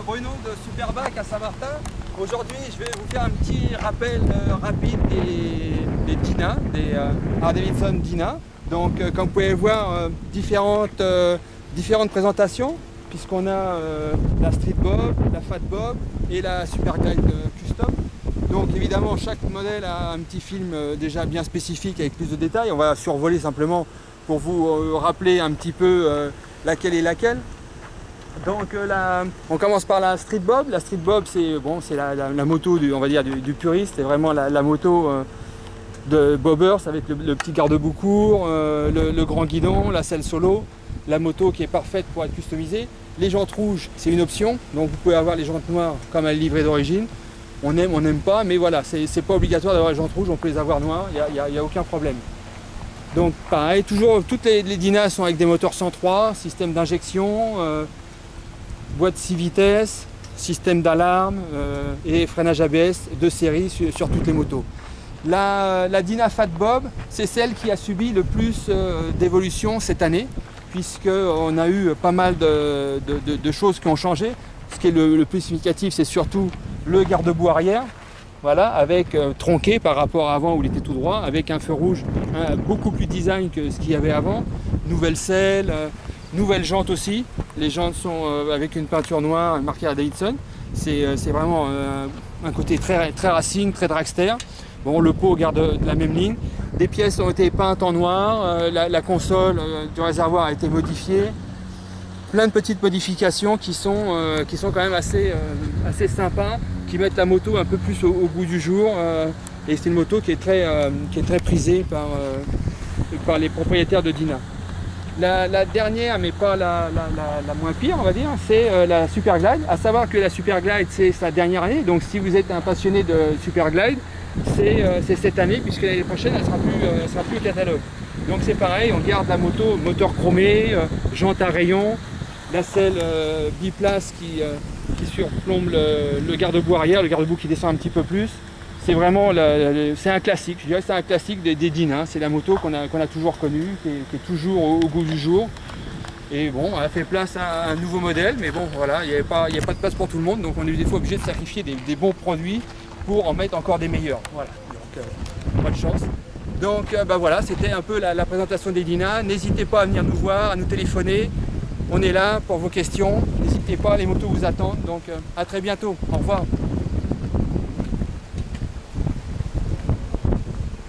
Bruno de Superbike à Saint-Martin. Aujourd'hui, je vais vous faire un petit rappel rapide des Dyna, des Harley-Davidson Dyna. Donc, comme vous pouvez voir, différentes présentations, puisqu'on a la Street Bob, la Fat Bob et la Super Glide Custom. Donc évidemment, chaque modèle a un petit film déjà bien spécifique avec plus de détails. On va survoler simplement pour vous rappeler un petit peu laquelle est laquelle. Donc on commence par la Street Bob. La Street Bob, c'est bon, la moto on va dire, du puriste. C'est vraiment la moto de bobbers avec le petit garde-boue court, le grand guidon, la selle solo. La moto qui est parfaite pour être customisée. Les jantes rouges, c'est une option. Donc vous pouvez avoir les jantes noires comme à la livrée d'origine. On aime, on n'aime pas, mais voilà, c'est pas obligatoire d'avoir les jantes rouges, on peut les avoir noires, il n'y a aucun problème. Donc pareil, toujours, toutes les Dyna sont avec des moteurs 103, système d'injection, boîte 6 vitesses, système d'alarme et freinage ABS de série sur toutes les motos. La Dyna Fat Bob, c'est celle qui a subi le plus d'évolution cette année, puisqu'on a eu pas mal de choses qui ont changé. Ce qui est le plus significatif, c'est surtout le garde-boue arrière, voilà, avec tronqué par rapport à avant où il était tout droit, avec un feu rouge beaucoup plus design que ce qu'il y avait avant. Nouvelle selle, nouvelles jantes aussi. Les jantes sont avec une peinture noire marquée à Davidson. C'est vraiment un côté très racing, très dragster. Bon, le pot garde de la même ligne. Des pièces ont été peintes en noir. La console du réservoir a été modifiée. Plein de petites modifications qui sont quand même assez sympas, qui mettent la moto un peu plus au goût du jour. Et c'est une moto qui est très prisée par les propriétaires de Dyna. La dernière, mais pas la moins pire, on va dire, c'est la Super Glide. À savoir que la Super Glide, c'est sa dernière année. Donc si vous êtes un passionné de Super Glide, c'est cette année, puisque l'année prochaine, elle sera plus au catalogue. Donc c'est pareil, on garde la moto, moteur chromé, jantes à rayons, la selle biplace qui surplombe le garde-boue arrière, le garde-boue qui descend un petit peu plus. C'est vraiment c'est un classique, je dirais que c'est un classique des Dyna. C'est la moto qu'on a toujours connue, qui est toujours au goût du jour. Et bon, elle a fait place à un nouveau modèle, mais bon voilà, il n'y a pas de place pour tout le monde, donc on est des fois obligé de sacrifier des bons produits pour en mettre encore des meilleurs. Voilà, donc pas de chance. Donc bah voilà, c'était un peu la présentation des Dyna. N'hésitez pas à venir nous voir, à nous téléphoner. On est là pour vos questions. N'hésitez pas, les motos vous attendent. Donc à très bientôt. Au revoir.